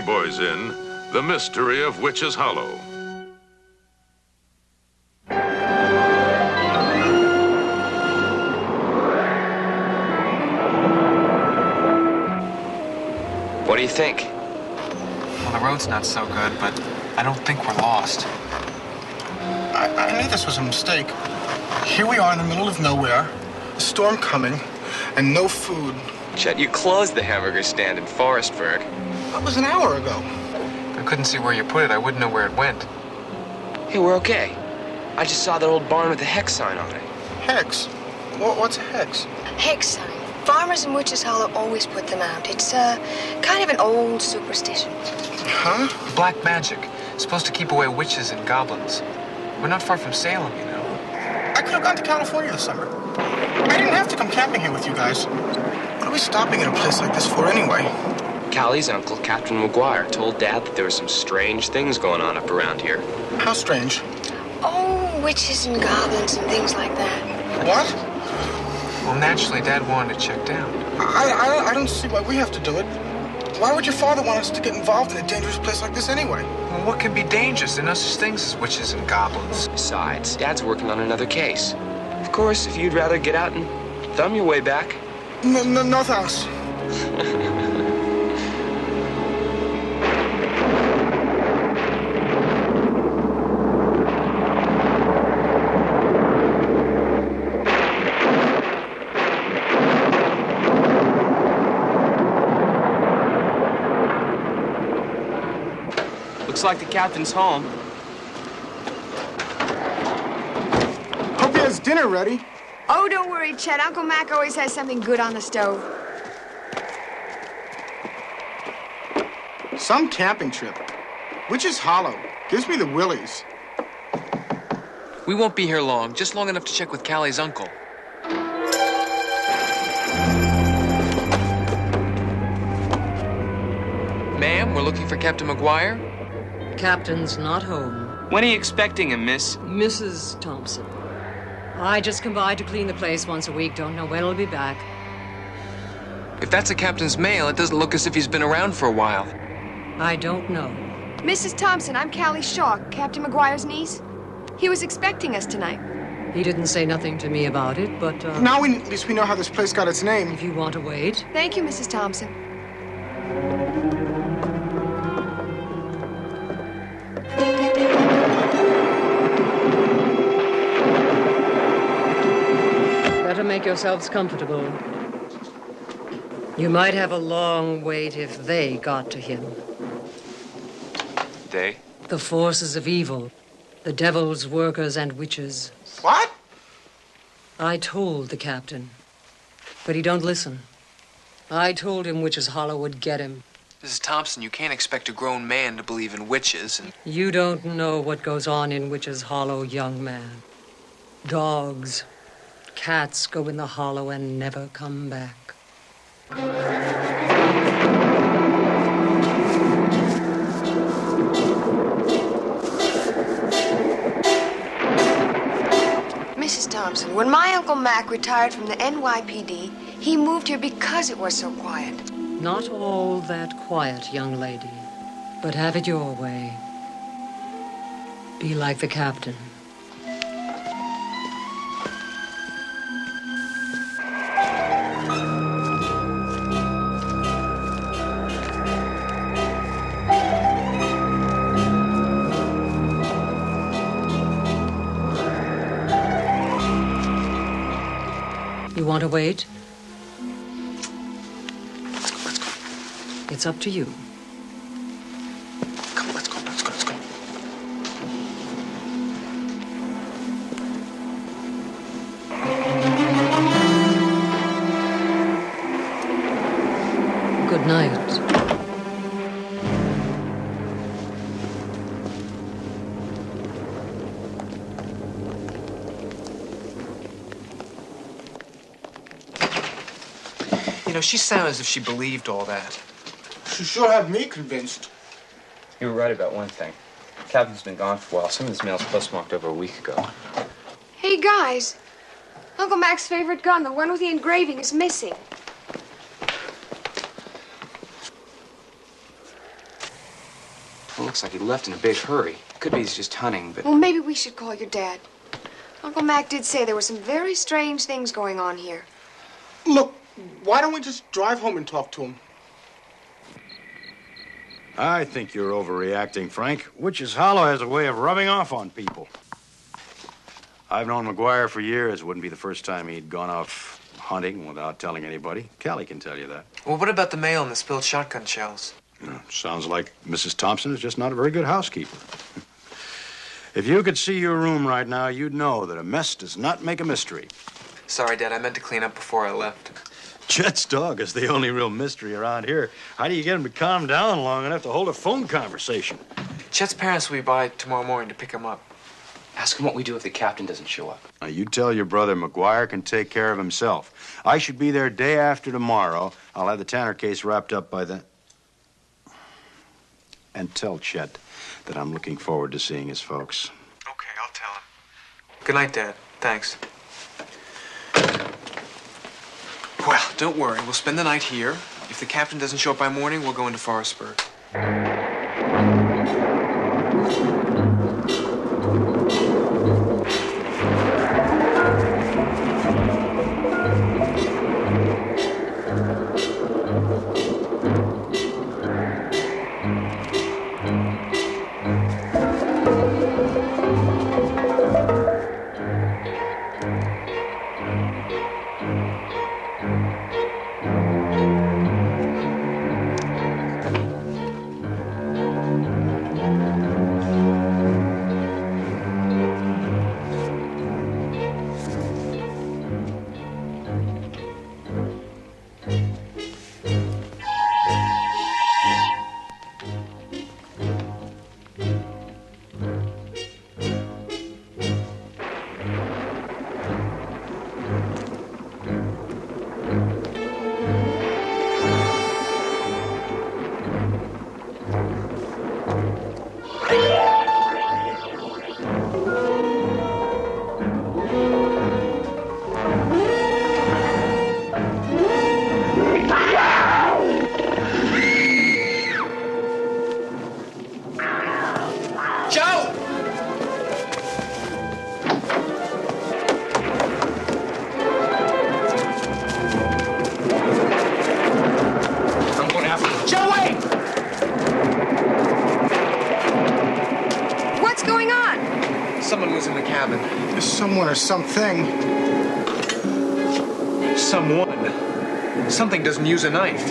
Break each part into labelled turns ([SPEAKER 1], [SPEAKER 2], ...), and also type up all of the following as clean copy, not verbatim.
[SPEAKER 1] Billy Boys in The Mystery of Witch's Hollow.
[SPEAKER 2] What do you think?
[SPEAKER 3] Well, the road's not so good, but I don't think we're lost.
[SPEAKER 4] I knew this was a mistake. Here we are in the middle of nowhere, a storm coming, and no food.
[SPEAKER 2] Chet, you closed the hamburger stand in Forestburg.
[SPEAKER 4] That was an hour ago.
[SPEAKER 3] If I couldn't see where you put it, I wouldn't know where it went.
[SPEAKER 2] Hey, we're okay. I just saw that old barn with the hex sign on it.
[SPEAKER 4] Hex? What's a hex?
[SPEAKER 5] Hex sign. Farmers in Witch's Hollow always put them out. It's kind of an old superstition.
[SPEAKER 4] Huh?
[SPEAKER 3] Black magic. It's supposed to keep away witches and goblins. We're not far from Salem, you know.
[SPEAKER 4] I could have gone to California this summer. I didn't have to come camping here with you guys. What are we stopping in a place like this for anyway?
[SPEAKER 2] Callie's uncle, Captain McGuire, told Dad that there were some strange things going on up around here.
[SPEAKER 4] How strange?
[SPEAKER 5] Oh, witches and goblins and things like that.
[SPEAKER 4] What?
[SPEAKER 3] Well, naturally, Dad wanted to check down.
[SPEAKER 4] I don't see why we have to do it. Why would your father want us to get involved in a dangerous place like this anyway?
[SPEAKER 3] Well, what can be dangerous? There are no such things as witches and goblins.
[SPEAKER 2] Besides, Dad's working on another case. Of course, if you'd rather get out and thumb your way back.
[SPEAKER 4] No thanks.
[SPEAKER 2] Looks like the captain's home.
[SPEAKER 4] Hope he has dinner ready.
[SPEAKER 5] Oh, don't worry, Chet. Uncle Mac always has something good on the stove.
[SPEAKER 4] Some camping trip. Witch's Hollow. Gives me the willies.
[SPEAKER 3] We won't be here long, just long enough to check with Callie's uncle. Ma'am, we're looking for Captain McGuire.
[SPEAKER 6] Captain's not home.
[SPEAKER 2] When are you expecting him, miss?
[SPEAKER 6] Mrs. Thompson. I just come by to clean the place once a week. Don't know when he'll be back.
[SPEAKER 3] If that's a captain's mail, it doesn't look as if he's been around for a while.
[SPEAKER 6] I don't know.
[SPEAKER 5] Mrs. Thompson, I'm Callie Shaw, Captain McGuire's niece. He was expecting us tonight.
[SPEAKER 6] He didn't say nothing to me about it, but,
[SPEAKER 4] Now at least we know how this place got its name.
[SPEAKER 6] if you want to wait.
[SPEAKER 5] Thank you, Mrs. Thompson.
[SPEAKER 6] Better make yourselves comfortable. You might have a long wait if they got to him.
[SPEAKER 2] They?
[SPEAKER 6] The forces of evil. The devil's workers and witches.
[SPEAKER 4] What?
[SPEAKER 6] I told the captain, but he don't listen. I told him Witch's Hollow would get him.
[SPEAKER 3] Mrs. Thompson, you can't expect a grown man to believe in witches and...
[SPEAKER 6] You don't know what goes on in Witch's Hollow, young man. Dogs, cats go in the hollow and never come back.
[SPEAKER 5] Mrs. Thompson, when my Uncle Mac retired from the NYPD, he moved here because it was so quiet.
[SPEAKER 6] Not all that quiet, young lady, but have it your way. Be like the captain. You want to wait?
[SPEAKER 3] Let's go.
[SPEAKER 6] It's up to you.
[SPEAKER 3] Come, let's go.
[SPEAKER 6] Good night.
[SPEAKER 3] You know, she sounded as if she believed all that.
[SPEAKER 4] She sure had me convinced.
[SPEAKER 2] You were right about one thing. Captain's been gone for a while. Some of this mail's postmarked over a week ago.
[SPEAKER 5] Hey, guys. Uncle Mac's favorite gun, the one with the engraving, is missing.
[SPEAKER 2] looks like he left in a big hurry. Could be he's just hunting, but...
[SPEAKER 5] Well, maybe we should call your dad. Uncle Mac did say there were some very strange things going on here.
[SPEAKER 4] Look, why don't we just drive home and talk to him?
[SPEAKER 7] I think you're overreacting, Frank. Witch's Hollow has a way of rubbing off on people. I've known McGuire for years. It wouldn't be the first time he'd gone off hunting without telling anybody. Callie can tell you that.
[SPEAKER 3] Well, what about the mail and the spilled shotgun shells?
[SPEAKER 7] Sounds like Mrs. Thompson is just not a very good housekeeper. If you could see your room right now, you'd know that a mess does not make a mystery.
[SPEAKER 3] Sorry, Dad. I meant to clean up before I left.
[SPEAKER 7] Chet's dog is the only real mystery around here. How do you get him to calm down long enough to hold a phone conversation?
[SPEAKER 3] Chet's parents will be by tomorrow morning to pick him up.
[SPEAKER 2] Ask him what we do if the captain doesn't show up.
[SPEAKER 7] Now, you tell your brother McGuire can take care of himself. I should be there day after tomorrow. I'll have the Tanner case wrapped up by then. And tell Chet that I'm looking forward to seeing his folks.
[SPEAKER 3] Okay, I'll tell him. Good night, Dad. Thanks. Well, don't worry. We'll spend the night here. If the captain doesn't show up by morning, we'll go into Forestburg.
[SPEAKER 4] Or something.
[SPEAKER 3] Someone. Something doesn't use a knife.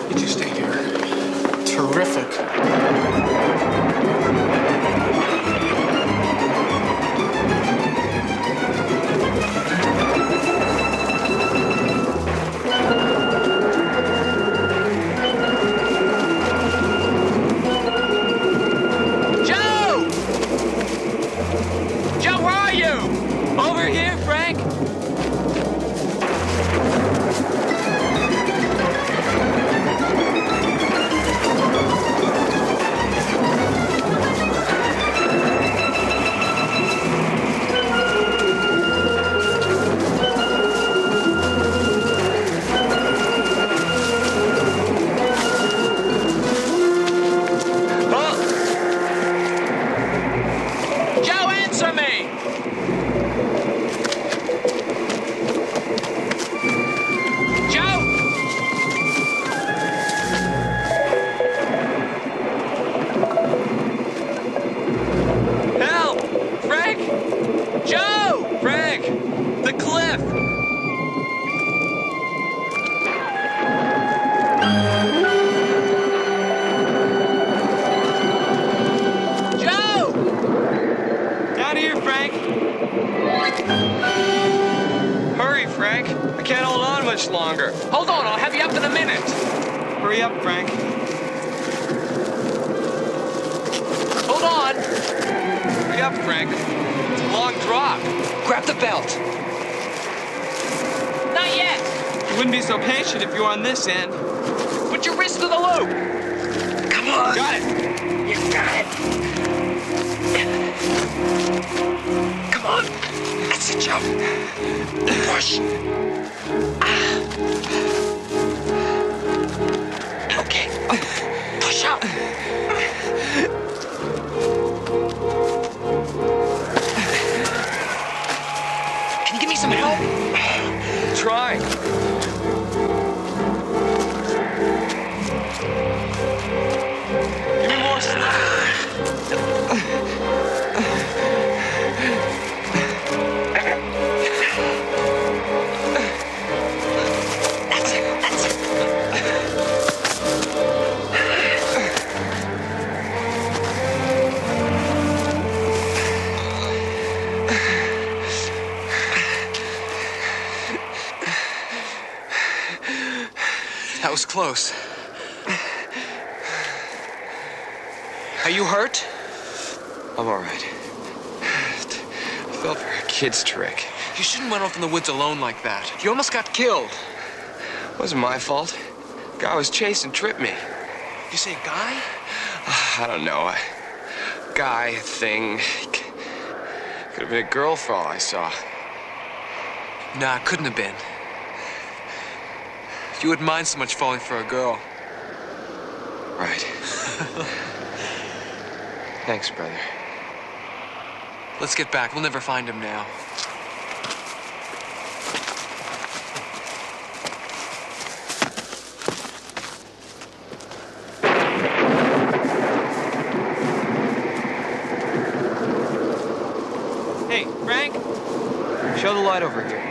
[SPEAKER 4] Did you stay here? Terrific.
[SPEAKER 2] Longer. Hold on, I'll have you up in a minute.
[SPEAKER 3] Hurry up, Frank.
[SPEAKER 2] Hold on. Hurry up, Frank. It's a long drop. Grab the belt. Not yet.
[SPEAKER 3] You wouldn't be so patient if you were on this end.
[SPEAKER 2] Put your wrist to the loop. Come on.
[SPEAKER 3] Got it.
[SPEAKER 2] Got it. Come on. That's it, Joe. Push. Okay. Push up. Can you give me some help? Try. Give me more slack. That was close. Are you hurt? I'm all right. I fell for a kid's trick. You shouldn't run off in the woods alone like that. You almost got killed. It wasn't my fault. The guy was chasing tripped me. You say a guy? I don't know. A guy, a thing. Could have been a girl for all I saw. Nah, it couldn't have been. You wouldn't mind so much falling for a girl. Right. Thanks, brother. Let's get back. We'll never find him now. Hey, Frank. Show the light over here.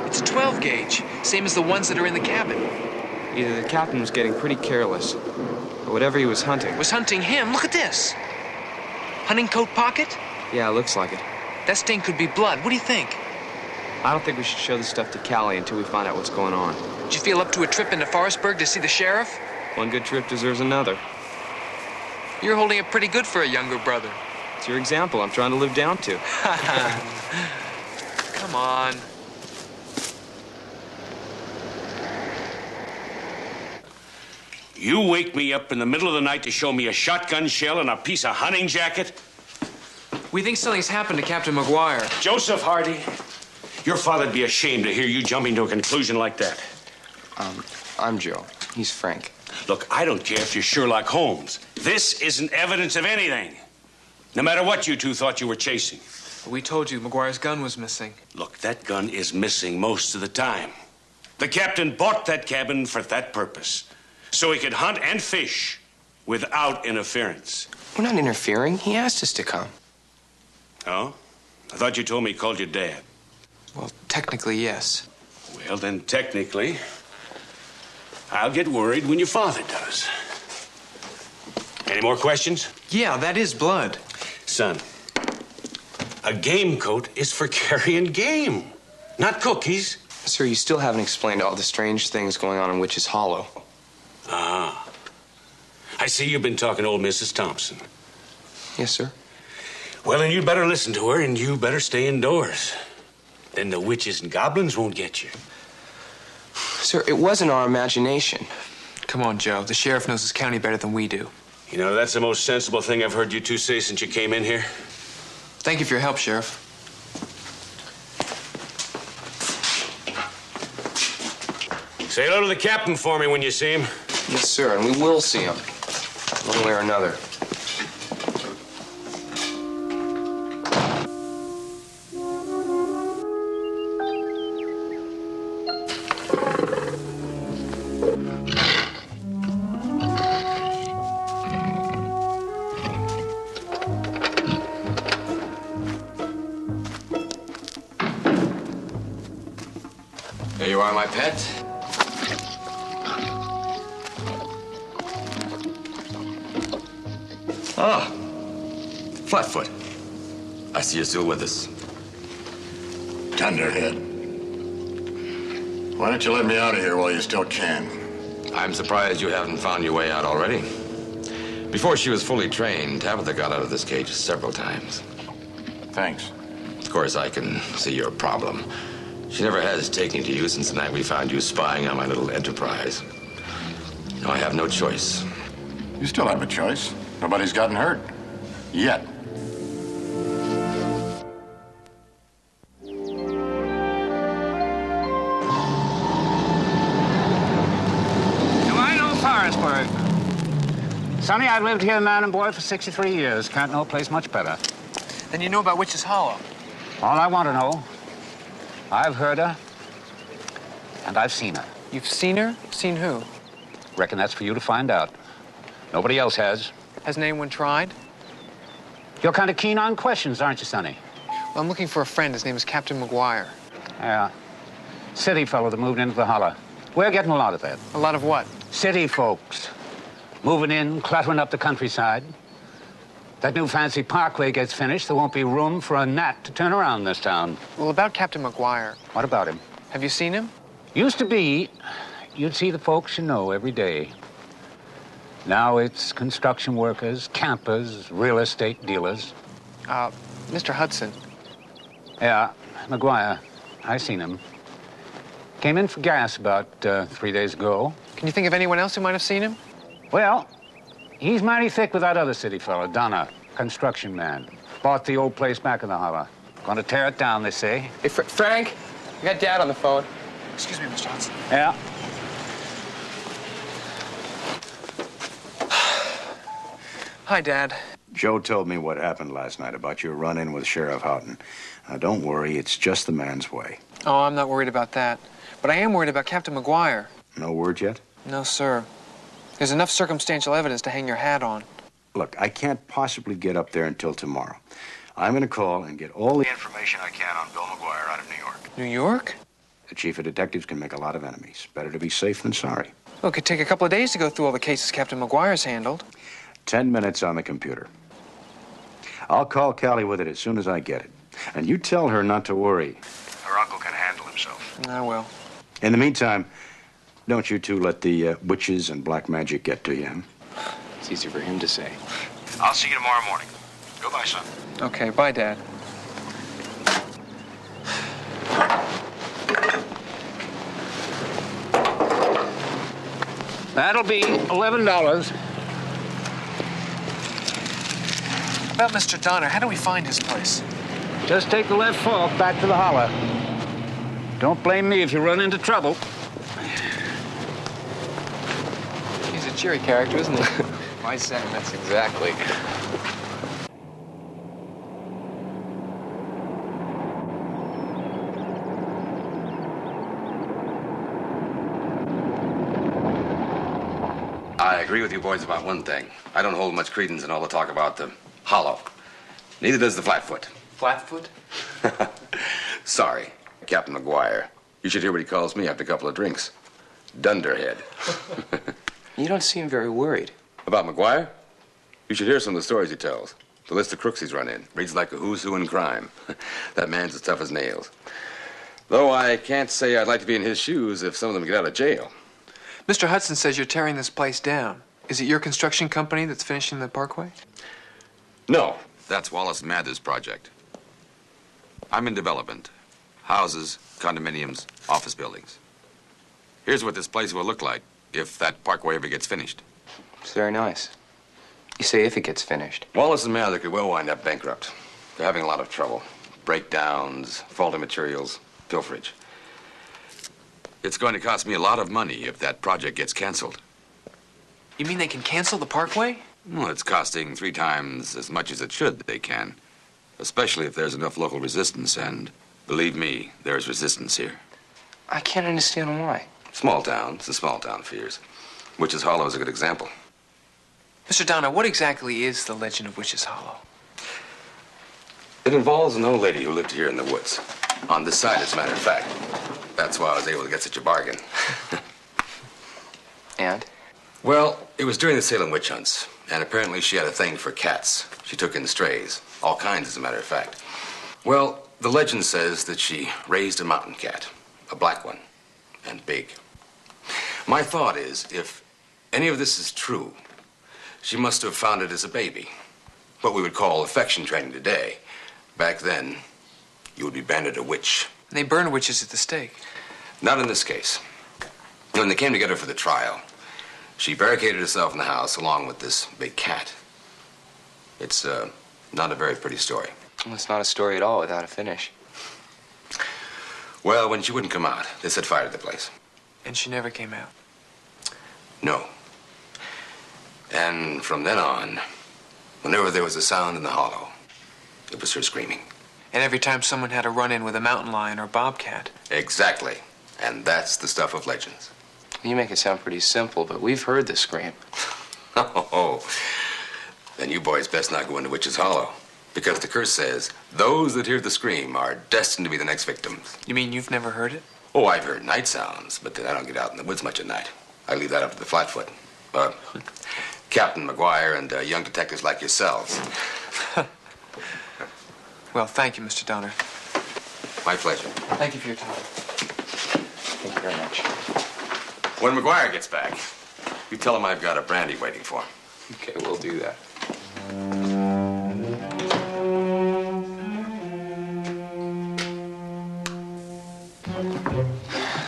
[SPEAKER 2] It's a 12 gauge, same as the ones that are in the cabin.
[SPEAKER 8] Either the captain was getting pretty careless, or whatever he was hunting.
[SPEAKER 2] Was hunting him? Look at this. Hunting coat pocket?
[SPEAKER 8] Yeah, looks like it.
[SPEAKER 2] That stain could be blood. What do you think?
[SPEAKER 8] I don't think we should show this stuff to Callie until we find out what's going on.
[SPEAKER 2] Did you feel up to a trip into Forestburg to see the sheriff?
[SPEAKER 8] One good trip deserves another.
[SPEAKER 2] You're holding it pretty good for a younger brother.
[SPEAKER 8] It's your example I'm trying to live down to.
[SPEAKER 2] Come on.
[SPEAKER 9] You wake me up in the middle of the night to show me a shotgun shell and a piece of hunting jacket?
[SPEAKER 2] We think something's happened to Captain McGuire.
[SPEAKER 9] Joseph Hardy, your father'd be ashamed to hear you jumping to a conclusion like that.
[SPEAKER 8] I'm Joe. He's Frank.
[SPEAKER 9] Look, I don't care if you're Sherlock Holmes. This isn't evidence of anything. No matter what you two thought you were chasing.
[SPEAKER 2] We told you McGuire's gun was missing.
[SPEAKER 9] Look, that gun is missing most of the time. The captain bought that cabin for that purpose. So he could hunt and fish without interference.
[SPEAKER 10] We're not interfering. He asked us to come.
[SPEAKER 9] Oh? I thought you told me he called your dad.
[SPEAKER 2] Well, technically, yes.
[SPEAKER 9] Well, then, technically, I'll get worried when your father does. Any more questions?
[SPEAKER 2] Yeah, that is blood.
[SPEAKER 9] Son, a game coat is for carrying game, not cookies.
[SPEAKER 10] Sir, you still haven't explained all the strange things going on in Witch's Hollow.
[SPEAKER 9] Ah. I see you've been talking to old Mrs. Thompson.
[SPEAKER 10] Yes, sir.
[SPEAKER 9] Well, then you'd better listen to her, and you better stay indoors. Then the witches and goblins won't get you.
[SPEAKER 10] Sir, it wasn't our imagination.
[SPEAKER 2] Come on, Joe. The sheriff knows his county better than we do.
[SPEAKER 9] You know, that's the most sensible thing I've heard you two say since you came in here.
[SPEAKER 2] Thank you for your help, Sheriff.
[SPEAKER 9] Say hello to the captain for me when you see him.
[SPEAKER 10] Yes, sir, and we will see him. One way or another.
[SPEAKER 11] There you are, my pet. Ah, Flatfoot. I see you're still with us.
[SPEAKER 12] Tenderhead. Why don't you let me out of here while you still can?
[SPEAKER 11] I'm surprised you haven't found your way out already. Before she was fully trained, Tabitha got out of this cage several times.
[SPEAKER 12] Thanks.
[SPEAKER 11] Of course, I can see your problem. She never has taken to you since the night we found you spying on my little enterprise. Now I have no choice.
[SPEAKER 12] You still have a choice. Nobody's gotten hurt. Yet.
[SPEAKER 13] I know Forestburg. Sonny, I've lived here, man and boy, for 63 years. Can't know a place much better.
[SPEAKER 3] Then you know about Witch's Hollow.
[SPEAKER 13] All I want to know, I've heard her, and I've seen her.
[SPEAKER 3] You've seen her? Seen who?
[SPEAKER 13] Reckon that's for you to find out. Nobody else has.
[SPEAKER 3] Hasn't anyone tried?
[SPEAKER 13] You're kind of keen on questions, aren't you, Sonny?
[SPEAKER 3] Well, I'm looking for a friend. His name is Captain McGuire.
[SPEAKER 13] Yeah. City fellow that moved into the holler. We're getting a lot of that.
[SPEAKER 3] A lot of what?
[SPEAKER 13] City folks. Moving in, cluttering up the countryside. That new fancy parkway gets finished, there won't be room for a gnat to turn around this town.
[SPEAKER 3] Well, about Captain McGuire.
[SPEAKER 13] What about him?
[SPEAKER 3] Have you seen him?
[SPEAKER 13] Used to be, you'd see the folks you know every day. Now it's construction workers, campers, real estate dealers.
[SPEAKER 3] Mr. Hudson.
[SPEAKER 13] Yeah, McGuire. I seen him. Came in for gas about 3 days ago.
[SPEAKER 3] Can you think of anyone else who might have seen him?
[SPEAKER 13] Well, he's mighty thick with that other city fella, Donna, construction man. Bought the old place back in the holler. Gonna tear it down, they say.
[SPEAKER 10] Hey, Frank, I got Dad on the phone.
[SPEAKER 3] Excuse me, Mr. Hudson.
[SPEAKER 13] Yeah.
[SPEAKER 3] Hi, Dad.
[SPEAKER 7] Joe told me what happened last night about your run-in with Sheriff Houghton. Now, don't worry, it's just the man's way.
[SPEAKER 3] Oh, I'm not worried about that. But I am worried about Captain McGuire.
[SPEAKER 7] No word yet?
[SPEAKER 3] No, sir. There's enough circumstantial evidence to hang your hat on.
[SPEAKER 7] Look, I can't possibly get up there until tomorrow. I'm going to call and get all the information I can on Bill McGuire out of New York.
[SPEAKER 3] New York?
[SPEAKER 7] The chief of detectives can make a lot of enemies. Better to be safe than sorry.
[SPEAKER 3] Well, it could take a couple of days to go through all the cases Captain McGuire's handled.
[SPEAKER 7] 10 minutes on the computer. I'll call Callie with it as soon as I get it. And you tell her not to worry. Her uncle can handle himself.
[SPEAKER 3] I will.
[SPEAKER 7] In the meantime, don't you two let the witches and black magic get to you.
[SPEAKER 10] It's easy for him to say.
[SPEAKER 7] I'll see you tomorrow morning. Goodbye, son.
[SPEAKER 3] Okay, bye, Dad.
[SPEAKER 13] That'll be $11.
[SPEAKER 3] About Mr. Donner, how do we find his place?
[SPEAKER 13] Just take the left fork back to the holler. Don't blame me if you run into trouble.
[SPEAKER 10] He's a cheery character, isn't he? My sentiments, exactly.
[SPEAKER 11] I agree with you boys about one thing. I don't hold much credence in all the talk about the hollow. Neither does the Flatfoot.
[SPEAKER 10] Flatfoot?
[SPEAKER 11] Sorry, Captain McGuire. You should hear what he calls me after a couple of drinks. Dunderhead.
[SPEAKER 10] You don't seem very worried.
[SPEAKER 11] About McGuire? You should hear some of the stories he tells. The list of crooks he's run in. Reads like a who's who in crime. That man's as tough as nails. Though I can't say I'd like to be in his shoes if some of them get out of jail.
[SPEAKER 3] Mr. Hudson says you're tearing this place down. Is it your construction company that's finishing the parkway?
[SPEAKER 11] No, that's Wallace Mather's project. I'm in development. Houses, condominiums, office buildings. Here's what this place will look like if that parkway ever gets finished.
[SPEAKER 10] It's very nice. You say if it gets finished.
[SPEAKER 11] Wallace and Mather could well wind up bankrupt. They're having a lot of trouble. Breakdowns, faulty materials, pilferage. It's going to cost me a lot of money if that project gets canceled.
[SPEAKER 3] You mean they can cancel the parkway?
[SPEAKER 11] Well, it's costing 3 times as much as it should. They can. Especially if there's enough local resistance, and believe me, there's resistance here.
[SPEAKER 10] I can't understand why.
[SPEAKER 11] Small town. It's a small town for years. Witch's Hollow is a good example.
[SPEAKER 3] Mr. Donner, what exactly is the legend of Witch's Hollow?
[SPEAKER 11] It involves an old lady who lived here in the woods. On this side, as a matter of fact. That's why I was able to get such a bargain.
[SPEAKER 10] And?
[SPEAKER 11] Well, it was during the Salem witch hunts, and apparently she had a thing for cats. She took in strays, all kinds, as a matter of fact. Well, the legend says that she raised a mountain cat, a black one, and big. My thought is, if any of this is true, she must have found it as a baby. What we would call affection training today. Back then, you would be branded a witch.
[SPEAKER 3] And they burned witches at the stake.
[SPEAKER 11] Not in this case. When they came together for the trial, she barricaded herself in the house along with this big cat. It's not a very pretty story.
[SPEAKER 8] Well, it's not a story at all without a finish.
[SPEAKER 11] Well, when she wouldn't come out, they set fire to the place.
[SPEAKER 3] And she never came out.
[SPEAKER 11] No. And from then on, whenever there was a sound in the hollow, it was her screaming.
[SPEAKER 3] And every time someone had a run-in with a mountain lion or bobcat.
[SPEAKER 11] Exactly. And that's the stuff of legends.
[SPEAKER 8] You make it sound pretty simple, but we've heard the scream.
[SPEAKER 11] Oh, then you boys best not go into Witch's Hollow. Because the curse says, those that hear the scream are destined to be the next victims.
[SPEAKER 3] You mean you've never heard it?
[SPEAKER 11] Oh, I've heard night sounds, but I don't get out in the woods much at night. I leave that up to the Flatfoot. Captain McGuire and young detectives like yourselves.
[SPEAKER 3] Well, thank you, Mr. Donner.
[SPEAKER 11] My pleasure.
[SPEAKER 3] Thank you for your time.
[SPEAKER 8] Thank you very much.
[SPEAKER 11] When McGuire gets back, you tell him I've got a brandy waiting for him.
[SPEAKER 8] Okay, we'll do that.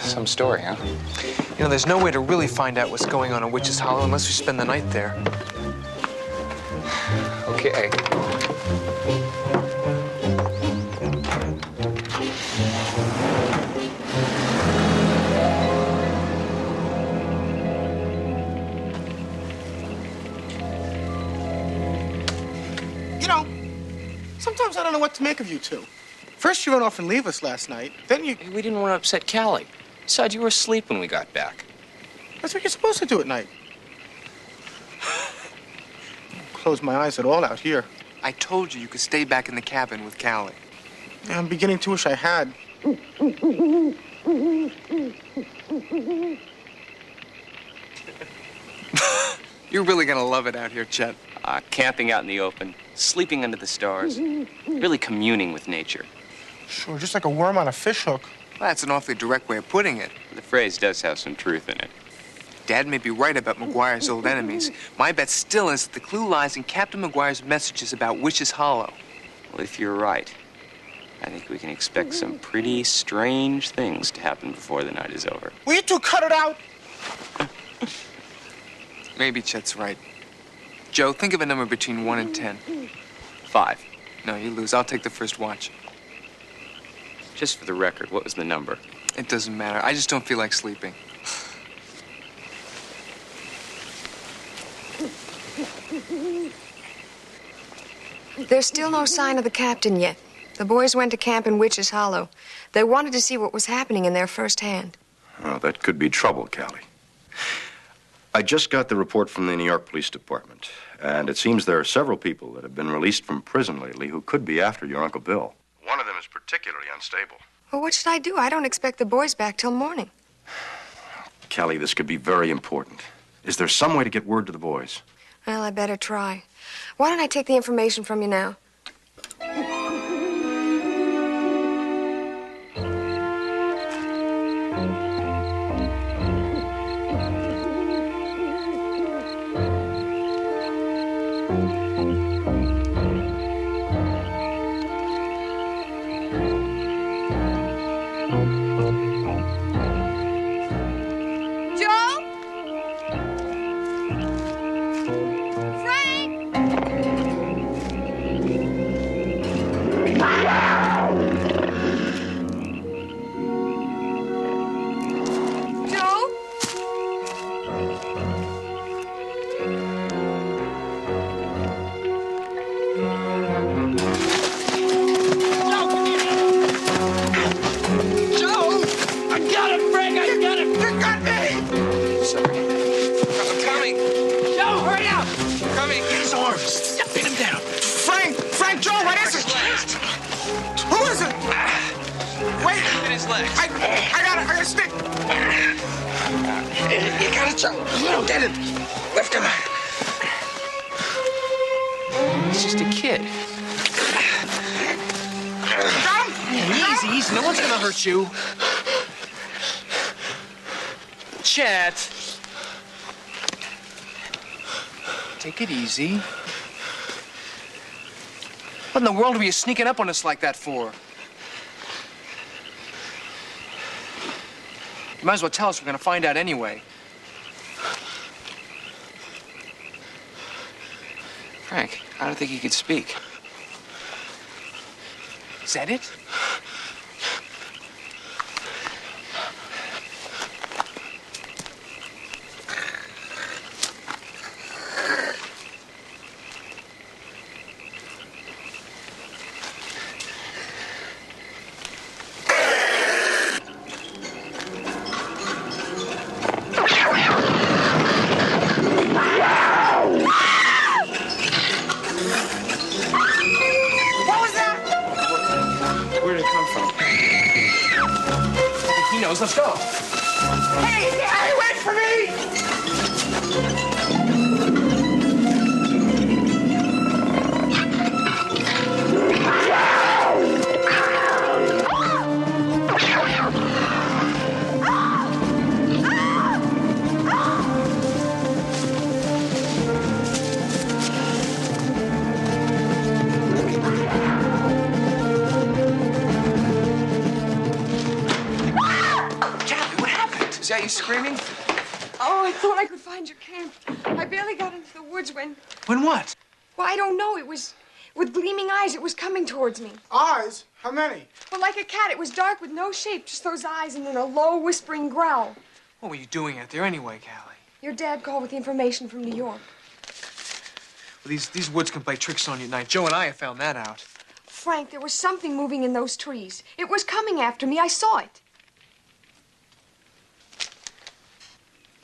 [SPEAKER 8] Some story, huh?
[SPEAKER 3] You know, there's no way to really find out what's going on in Witch's Hollow unless we spend the night there.
[SPEAKER 8] Okay.
[SPEAKER 4] You know, sometimes I don't know what to make of you two. First you run off and leave us last night, then you...
[SPEAKER 8] Hey, we didn't want to upset Callie. Besides, you were asleep when we got back.
[SPEAKER 4] That's what you're supposed to do at night. Close my eyes at all out here.
[SPEAKER 3] I told you could stay back in the cabin with Callie.
[SPEAKER 4] Yeah, I'm beginning to wish I had.
[SPEAKER 3] You're really gonna love it out here, Chet.
[SPEAKER 8] Camping out in the open, sleeping under the stars, really communing with nature.
[SPEAKER 4] Sure, just like a worm on a fishhook.
[SPEAKER 3] Well, that's an awfully direct way of putting it.
[SPEAKER 8] The phrase does have some truth in it.
[SPEAKER 3] Dad may be right about McGuire's old enemies. My bet still is that the clue lies in Captain McGuire's messages about Witch's Hollow.
[SPEAKER 8] Well, if you're right, I think we can expect some pretty strange things to happen before the night is over.
[SPEAKER 4] Will you two cut it out?
[SPEAKER 3] Maybe Chet's right. Joe, think of a number between 1 and 10.
[SPEAKER 8] 5.
[SPEAKER 3] No, you lose. I'll take the first watch.
[SPEAKER 8] Just for the record, what was the number?
[SPEAKER 3] It doesn't matter. I just don't feel like sleeping.
[SPEAKER 5] There's still no sign of the captain yet. The boys went to camp in Witch's Hollow. They wanted to see what was happening in there firsthand.
[SPEAKER 7] Oh, that could be trouble, Callie. I just got the report from the New York Police Department, and it seems there are several people that have been released from prison lately who could be after your Uncle Bill. One of them is particularly unstable.
[SPEAKER 5] Well, what should I do? I don't expect the boys back till morning.
[SPEAKER 7] Callie, this could be very important. Is there some way to get word to the boys?
[SPEAKER 5] Well, I better try. Why don't I take the information from you now?
[SPEAKER 3] He's just a kid. Easy, easy. No one's gonna hurt you. Chet. Take it easy. What in the world were you sneaking up on us like that for?
[SPEAKER 2] You might as well tell us. We're gonna find out anyway.
[SPEAKER 8] Frank, I don't think he could speak.
[SPEAKER 2] Is that it? Let's go.
[SPEAKER 14] Hey, wait for me!
[SPEAKER 2] Is that you screaming?
[SPEAKER 5] Oh, I thought I could find your camp. I barely got into the woods when...
[SPEAKER 2] When what?
[SPEAKER 5] Well, I don't know. It was with gleaming eyes. It was coming towards me.
[SPEAKER 4] Eyes? How many?
[SPEAKER 5] Well, like a cat. It was dark with no shape, just those eyes and then a low, whispering growl.
[SPEAKER 2] What were you doing out there anyway, Callie?
[SPEAKER 5] Your dad called with the information from New York.
[SPEAKER 2] Well, these woods can play tricks on you at night. Joe and I have found that out.
[SPEAKER 5] Frank, there was something moving in those trees. It was coming after me. I saw it.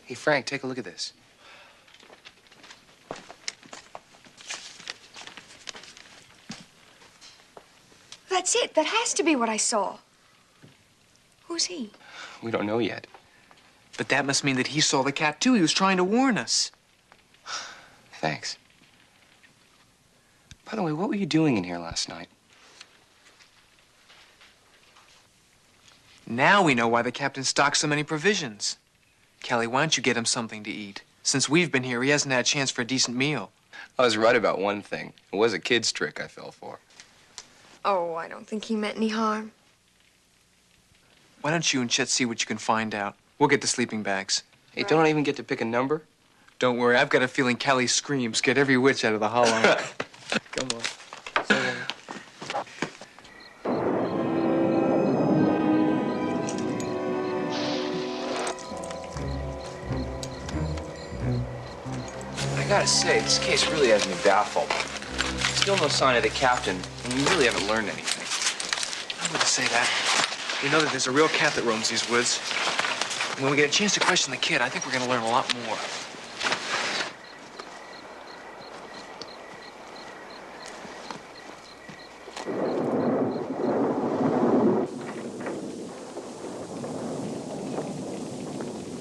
[SPEAKER 8] Hey, Frank, take a look at this.
[SPEAKER 5] That's it. That has to be what I saw. Who's he?
[SPEAKER 8] We don't know yet.
[SPEAKER 2] But that must mean that he saw the cat, too. He was trying to warn us.
[SPEAKER 8] Thanks. By the way, what were you doing in here last night?
[SPEAKER 2] Now we know why the captain stocked so many provisions. Callie, why don't you get him something to eat? Since we've been here, he hasn't had a chance for a decent meal.
[SPEAKER 8] I was right about one thing. It was a kid's trick I fell for.
[SPEAKER 5] Oh, I don't think he meant any harm.
[SPEAKER 2] Why don't you and Chet see what you can find out? We'll get the sleeping bags.
[SPEAKER 8] Hey, don't I even get to pick a number?
[SPEAKER 2] Don't worry, I've got a feeling Callie's screams get every witch out of the hollow. Come on.
[SPEAKER 8] I gotta say, this case really has me baffled. Still no sign of the captain, and we really haven't learned anything.
[SPEAKER 2] I wouldn't say that. We know that there's a real cat that roams these woods. And when we get a chance to question the kid, I think we're gonna learn a lot more.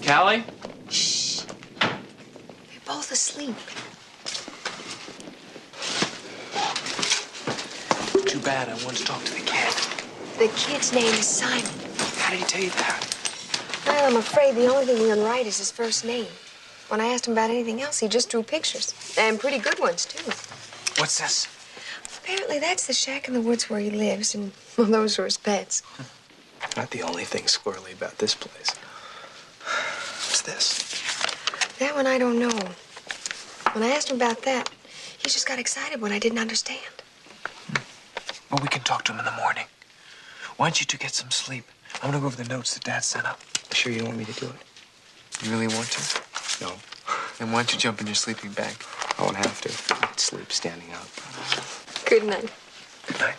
[SPEAKER 2] Callie?
[SPEAKER 5] Shh. They're both asleep.
[SPEAKER 2] Too bad. I want to talk to the kid.
[SPEAKER 5] The kid's name is Simon.
[SPEAKER 2] How did he tell you that?
[SPEAKER 5] Well, I'm afraid the only thing we can write is his first name. When I asked him about anything else, he just drew pictures. And pretty good ones, too.
[SPEAKER 2] What's this?
[SPEAKER 5] Apparently, that's the shack in the woods where he lives, and well, those are his pets.
[SPEAKER 2] Not the only thing squirrely about this place. What's this?
[SPEAKER 5] That one I don't know. When I asked him about that, he just got excited when I didn't understand.
[SPEAKER 2] Well, we can talk to him in the morning. Why don't you two get some sleep? I'm gonna go over the notes that Dad sent up.
[SPEAKER 8] Sure you don't want me to do it?
[SPEAKER 2] You really want to?
[SPEAKER 8] No.
[SPEAKER 2] Then why don't you jump in your sleeping bag?
[SPEAKER 8] I won't have to. I can sleep standing up.
[SPEAKER 5] Good night.
[SPEAKER 2] Good night.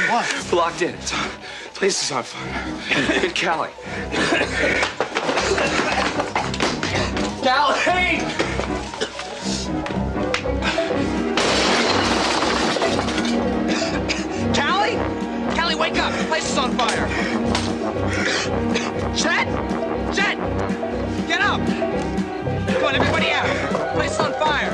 [SPEAKER 4] What?
[SPEAKER 2] Locked in. The place is on fire. Get Callie. Callie! Callie? Callie, wake up! The place is on fire. Chet! Chet! Get up! Come on, everybody out. The place is on fire.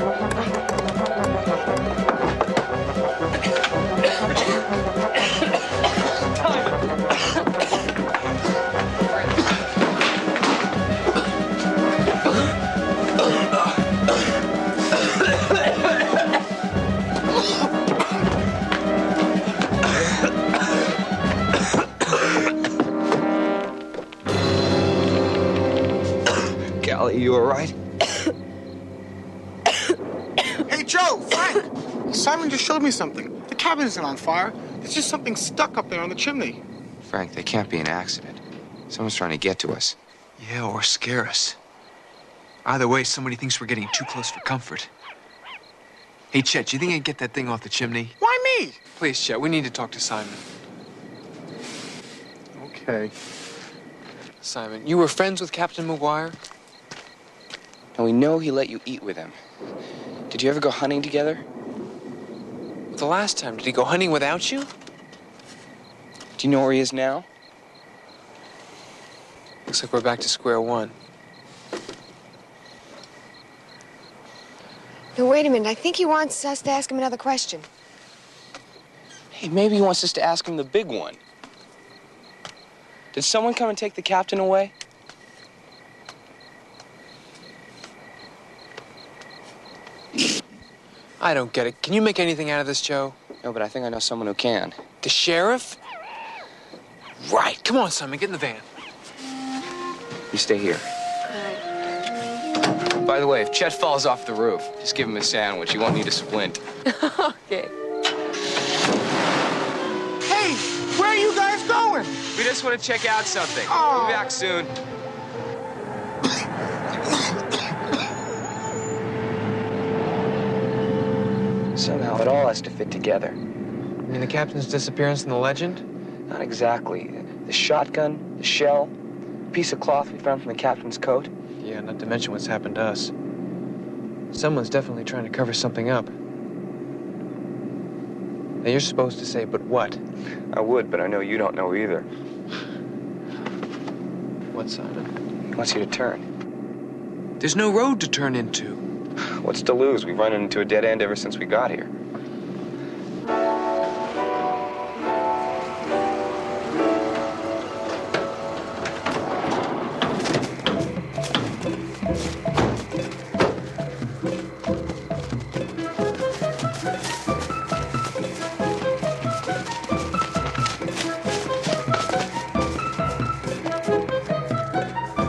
[SPEAKER 2] Callie, you all right?
[SPEAKER 4] Hey, Joe, Frank! Simon just showed me something. The cabin isn't on fire. There's just something stuck up there on the chimney.
[SPEAKER 2] Frank, that can't be an accident. Someone's trying to get to us. Yeah, or scare us. Either way, somebody thinks we're getting too close for comfort. Hey, Chet, you think I can get that thing off the chimney?
[SPEAKER 4] Why me?
[SPEAKER 2] Please, Chet, we need to talk to Simon.
[SPEAKER 4] Okay.
[SPEAKER 2] Simon, you were friends with Captain McGuire?
[SPEAKER 8] And we know he let you eat with him. Did you ever go hunting together?
[SPEAKER 2] The last time, did he go hunting without you?
[SPEAKER 8] Do you know where he is now?
[SPEAKER 2] Looks like we're back to square one.
[SPEAKER 5] No, wait a minute. I think he wants us to ask him another question.
[SPEAKER 8] Hey, maybe he wants us to ask him the big one. Did someone come and take the captain away?
[SPEAKER 2] I don't get it. Can you make anything out of this, Joe?
[SPEAKER 8] No, but I think I know someone who can.
[SPEAKER 2] The sheriff? Right. Come on, Simon. Get in the van.
[SPEAKER 8] You stay here. By the way, if Chet falls off the roof, just give him a sandwich. He won't need a splint.
[SPEAKER 5] Okay.
[SPEAKER 4] Hey, where are you guys going?
[SPEAKER 8] We just want to check out something.
[SPEAKER 4] Oh.
[SPEAKER 8] We'll be back soon. Somehow it all has to fit together.
[SPEAKER 2] You mean the captain's disappearance and the legend?
[SPEAKER 8] Not exactly. The shotgun, the shell, a piece of cloth we found from the captain's coat.
[SPEAKER 2] Yeah, not to mention what's happened to us. Someone's definitely trying to cover something up. Now, you're supposed to say, but what?
[SPEAKER 8] I would, but I know you don't know either.
[SPEAKER 2] What, Simon?
[SPEAKER 8] He wants you to turn.
[SPEAKER 2] There's no road to turn into.
[SPEAKER 8] What's to lose? We've run into a dead end ever since we got here.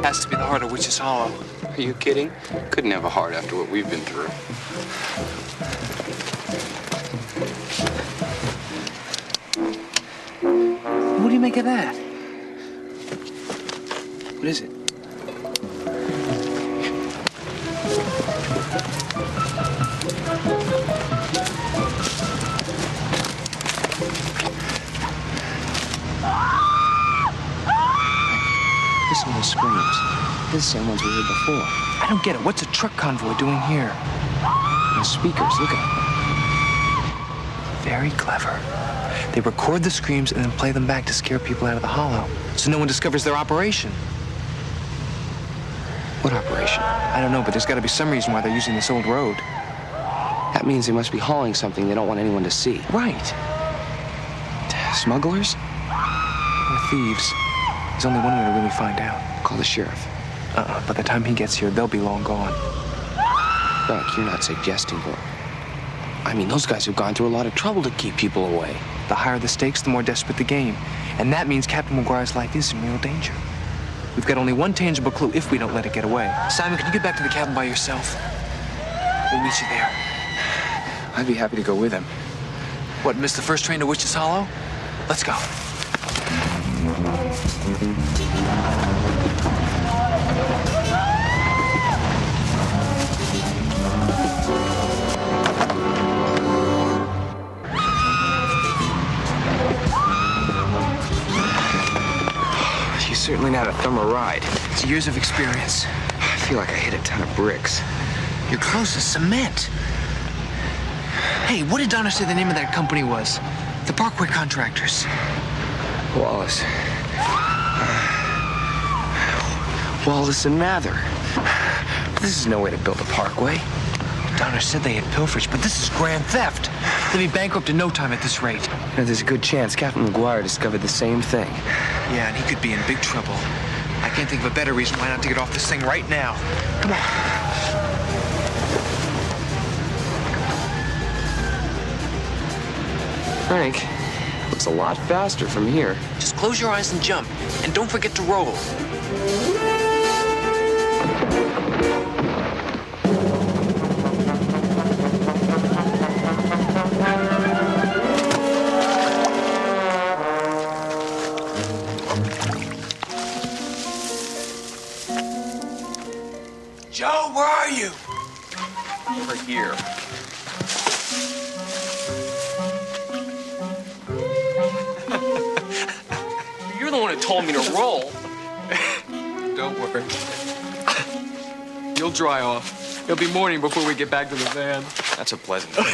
[SPEAKER 2] Has to be the heart of Witch's Hollow.
[SPEAKER 8] Are you kidding? Couldn't have a heart after what we've been through.
[SPEAKER 2] What do you make of that?
[SPEAKER 8] What is it? Listen to those screams. They're the same ones we heard before.
[SPEAKER 2] I don't get it. What's a truck convoy doing here?
[SPEAKER 8] Those speakers, look at them.
[SPEAKER 2] Very clever. They record the screams and then play them back to scare people out of the hollow, so no one discovers their operation.
[SPEAKER 8] What operation?
[SPEAKER 2] I don't know, but there's got to be some reason why they're using this old road.
[SPEAKER 8] That means they must be hauling something they don't want anyone to see.
[SPEAKER 2] Right.
[SPEAKER 8] Smugglers?
[SPEAKER 2] Or thieves. There's only one way to really find out.
[SPEAKER 8] Call the sheriff.
[SPEAKER 2] By the time he gets here, they'll be long gone.
[SPEAKER 8] Frank, you're not suggesting that. I mean, those guys have gone through a lot of trouble to keep people away.
[SPEAKER 2] The higher the stakes, the more desperate the game. And that means Captain McGuire's life is in real danger. We've got only one tangible clue if we don't let it get away. Simon, can you get back to the cabin by yourself? We'll meet you there.
[SPEAKER 8] I'd be happy to go with him.
[SPEAKER 2] What, miss the first train to Witch's Hollow? Let's go. certainly not a thumber ride. It's years of experience. I feel like I hit a ton of bricks. Your clothes is cement. Hey, what did Donner say the name of that company was? The Parkway Contractors. Wallace. Wallace and Mather. This is no way to build a parkway. Donner said they had pilferage, but this is grand theft. They'll be bankrupt in no time at this rate. You know, there's a good chance Captain McGuire discovered the same thing. Yeah, and he could be in big trouble. I can't think of a better reason why not to get off this thing right now. Come on. Frank, looks a lot faster from here. Just close your eyes and jump, and don't forget to roll. Joe, where are you?
[SPEAKER 8] Over here. You're the one who told me to roll.
[SPEAKER 2] Don't worry. You'll dry off. It'll be morning before we get back to the van.
[SPEAKER 8] That's a pleasant thought.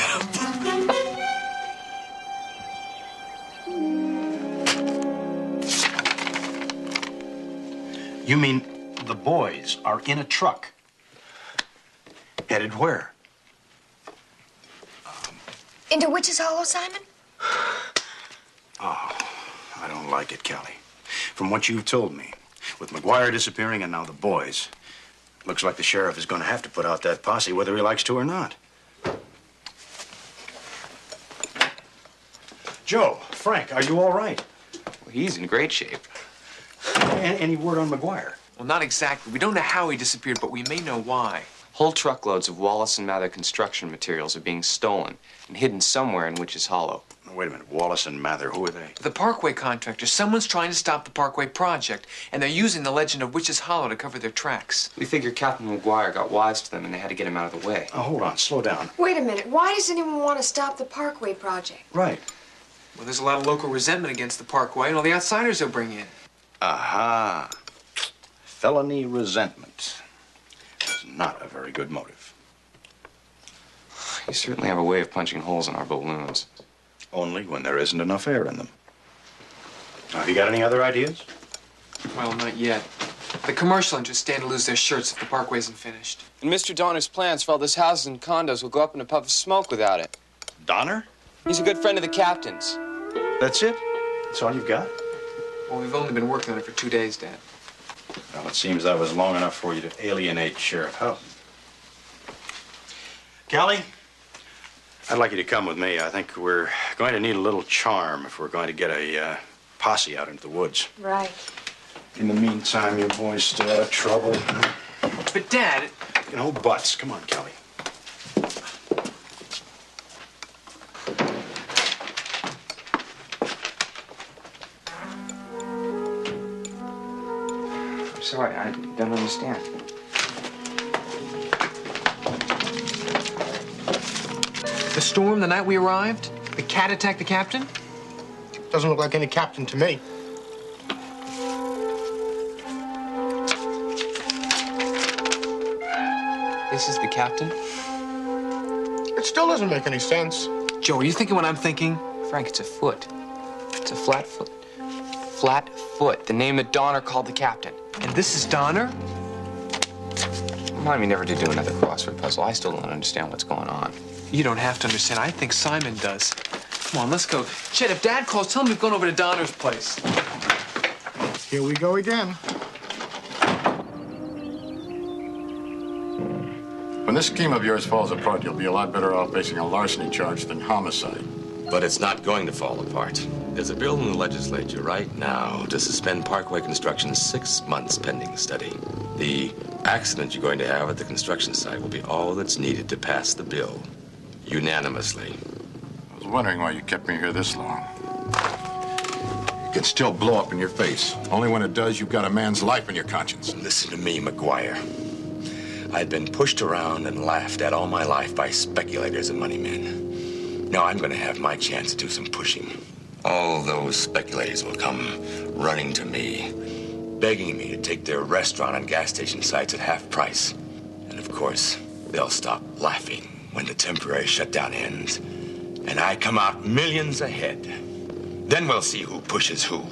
[SPEAKER 7] You mean the boys are in a truck? Headed where?
[SPEAKER 5] Into Witch's Hollow, Simon?
[SPEAKER 7] Oh, I don't like it, Kelly. From what you've told me, with McGuire disappearing and now the boys, looks like the sheriff is going to have to put out that posse whether he likes to or not. Joe, Frank, are you all right?
[SPEAKER 2] Well, he's in great shape.
[SPEAKER 7] Any word on McGuire?
[SPEAKER 2] Well, not exactly. We don't know how he disappeared, but we may know why.
[SPEAKER 8] Whole truckloads of Wallace and Mather construction materials are being stolen and hidden somewhere in Witch's Hollow.
[SPEAKER 7] Wait a minute, Wallace and Mather, who are they?
[SPEAKER 2] The Parkway Contractors. Someone's trying to stop the Parkway project, and they're using the legend of Witch's Hollow to cover their tracks.
[SPEAKER 8] We figure Captain McGuire got wise to them and they had to get him out of the way.
[SPEAKER 7] Oh, hold on, slow down.
[SPEAKER 5] Wait a minute. Why does anyone want to stop the Parkway project?
[SPEAKER 7] Right.
[SPEAKER 2] Well, there's a lot of local resentment against the Parkway and all the outsiders they'll bring in.
[SPEAKER 7] Aha. Felony resentment. It's not a very good motive.
[SPEAKER 8] You certainly have a way of punching holes in our balloons.
[SPEAKER 7] Only when there isn't enough air in them. Now, have you got any other ideas?
[SPEAKER 2] Well, not yet. The commercial interests stand to lose their shirts if the Parkway isn't finished.
[SPEAKER 10] And Mr. Donner's plans for all those houses and condos will go up in a puff of smoke without it.
[SPEAKER 7] Donner?
[SPEAKER 10] He's a good friend of the captain's.
[SPEAKER 7] That's it? That's all you've got?
[SPEAKER 2] Well, we've only been working on it for 2 days, Dad.
[SPEAKER 7] Well, it seems that was long enough for you to alienate Sheriff Houghton. Kelly, I'd like you to come with me. I think we're going to need a little charm if we're going to get a posse out into the woods.
[SPEAKER 5] Right.
[SPEAKER 7] In the meantime, you boys stay out of trouble.
[SPEAKER 2] But, Dad...
[SPEAKER 7] You know, butts. Come on, Kelly.
[SPEAKER 8] I'm sorry, I don't understand.
[SPEAKER 2] The storm the night we arrived? The cat attacked the captain?
[SPEAKER 4] Doesn't look like any captain to me.
[SPEAKER 2] This is the captain?
[SPEAKER 4] It still doesn't make any sense.
[SPEAKER 2] Joe, are you thinking what I'm thinking?
[SPEAKER 8] Frank, it's a foot. It's a flat foot. Flat foot, the name that Donner called the captain.
[SPEAKER 2] And this is Donner?
[SPEAKER 8] Remind me never to do another crossword puzzle. I still don't understand what's going on.
[SPEAKER 2] You don't have to understand. I think Simon does. Come on, let's go. Chet, if Dad calls, tell him we've gone over to Donner's place.
[SPEAKER 4] Here we go again.
[SPEAKER 12] When this scheme of yours falls apart, you'll be a lot better off facing a larceny charge than homicide.
[SPEAKER 11] But it's not going to fall apart. There's a bill in the legislature right now to suspend Parkway construction 6 months pending study. The accident you're going to have at the construction site will be all that's needed to pass the bill. Unanimously.
[SPEAKER 12] I was wondering why you kept me here this long. It can still blow up in your face. Only when it does, you've got a man's life in your conscience.
[SPEAKER 11] Listen to me, McGuire. I've been pushed around and laughed at all my life by speculators and money men. Now I'm going to have my chance to do some pushing. All those speculators will come running to me, begging me to take their restaurant and gas station sites at half price. And of course, they'll stop laughing when the temporary shutdown ends, and I come out millions ahead. Then we'll see who pushes who.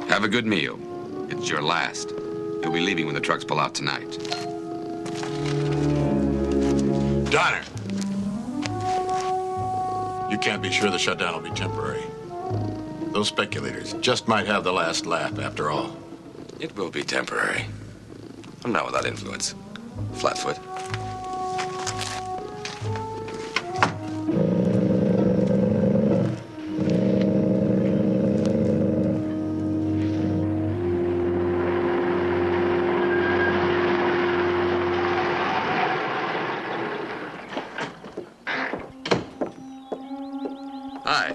[SPEAKER 15] Have a good meal. It's your last. You'll be leaving when the trucks pull out tonight.
[SPEAKER 12] Donner! You can't be sure the shutdown will be temporary. Those speculators just might have the last laugh after all.
[SPEAKER 11] It will be temporary. I'm not without influence. Flatfoot.
[SPEAKER 15] Hi.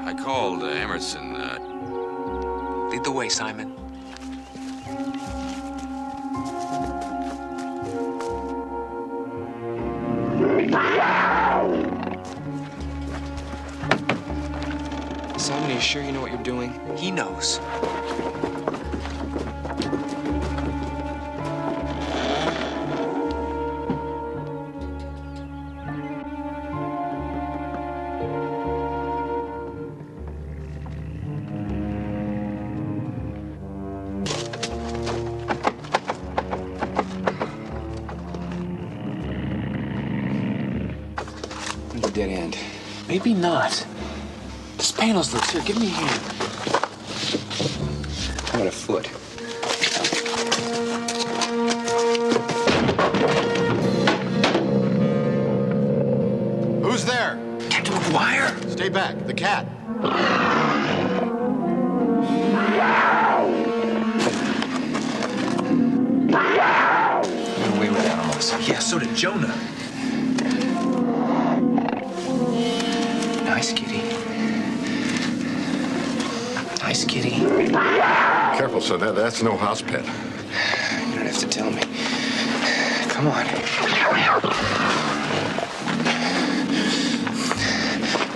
[SPEAKER 15] I called Emerson.
[SPEAKER 2] Lead the way, Simon. Simon, are you sure you know what you're doing? He knows.
[SPEAKER 10] Dead end. Maybe not. This panel's loose. Here, give me a hand.
[SPEAKER 2] How about a foot?
[SPEAKER 12] Who's there?
[SPEAKER 2] Captain McGuire?
[SPEAKER 12] Stay back. The cat.
[SPEAKER 2] Got away with animals. Yeah, so did Jonah. Nice kitty. Nice kitty.
[SPEAKER 12] Careful, son. That's no house pet.
[SPEAKER 2] You don't have to tell me. Come on.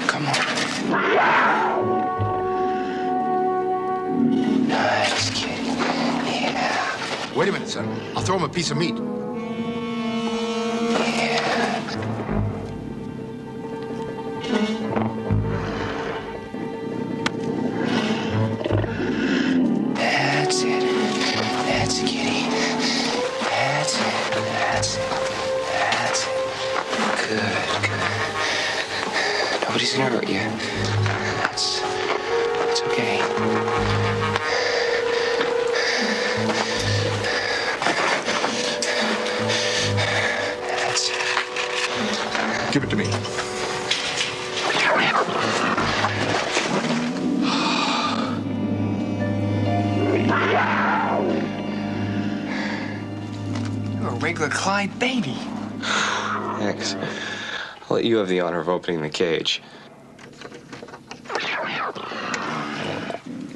[SPEAKER 2] Come on. Nice kitty. Yeah.
[SPEAKER 12] Wait a minute, son. I'll throw him a piece of meat.
[SPEAKER 2] That's it. That's it, kitty. That's it. That's it. That's it. Good, good. Nobody's gonna hurt you. It's okay. That's it.
[SPEAKER 12] Give it to me.
[SPEAKER 2] You're a regular Clyde baby. Thanks. I'll let you have the honor of opening the cage.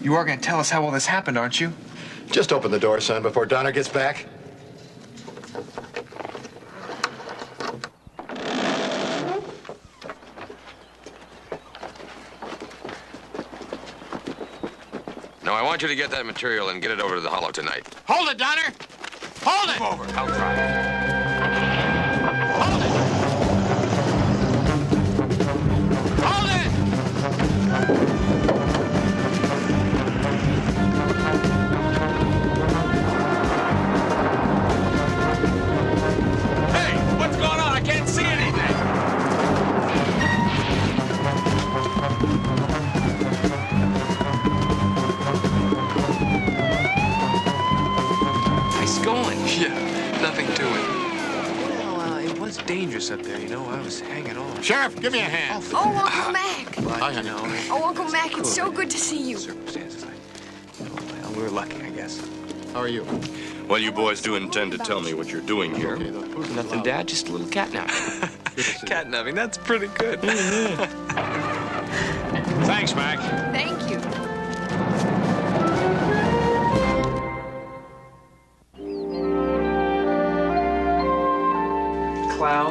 [SPEAKER 2] You are going to tell us how all this happened, aren't you?
[SPEAKER 12] Just open the door, son, before Donner gets back.
[SPEAKER 15] Now, I want you to get that material and get it over to the Hollow tonight.
[SPEAKER 12] Hold it, Donner! Hold it!
[SPEAKER 15] Move over. I'll try.
[SPEAKER 2] Dangerous up there, you know. I was hanging on.
[SPEAKER 12] Sheriff, give me a hand.
[SPEAKER 5] Oh, Uncle Mac.
[SPEAKER 12] Hi, honey.
[SPEAKER 5] Oh, Uncle Mac, it's so good to see you.
[SPEAKER 2] Circumstances, well, we were lucky, I guess.
[SPEAKER 12] How are you?
[SPEAKER 1] Well, you boys do intend to tell me what you're doing here.
[SPEAKER 2] Nothing, Dad. Just a little catnapping. Catnapping, that's pretty good.
[SPEAKER 7] Thanks, Mac.
[SPEAKER 5] Thank you.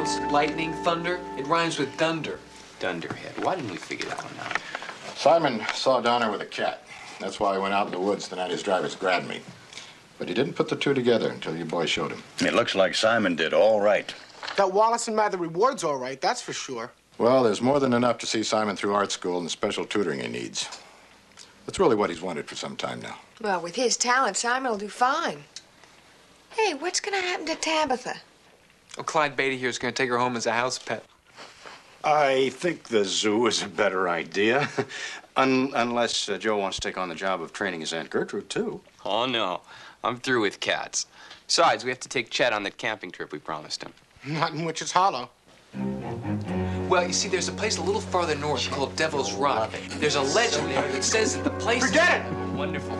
[SPEAKER 2] clouds, lightning, thunder. It rhymes with dunder.
[SPEAKER 8] Dunderhead. Why didn't we figure that one out?
[SPEAKER 12] Simon saw Donner with a cat. That's why he went out in the woods the night his drivers grabbed me. But he didn't put the two together until you boys showed him.
[SPEAKER 7] It looks like Simon did all right.
[SPEAKER 4] That Wallace and Mather reward's all right, that's for sure.
[SPEAKER 12] Well, there's more than enough to see Simon through art school and the special tutoring he needs. That's really what he's wanted for some time now.
[SPEAKER 5] Well, with his talent, Simon will do fine. Hey, what's going to happen to Tabitha?
[SPEAKER 2] Well, Clyde Beatty here is going to take her home as a house pet.
[SPEAKER 7] I think the zoo is a better idea. Unless Joe wants to take on the job of training his Aunt Gertrude, too.
[SPEAKER 8] Oh, no. I'm through with cats. Besides, we have to take Chet on that camping trip we promised him.
[SPEAKER 4] Not in Witch's Hollow.
[SPEAKER 2] Well, you see, there's a place a little farther north called Devil's Rock. There's a legend there that says that the place...
[SPEAKER 4] Forget it!
[SPEAKER 2] Wonderful.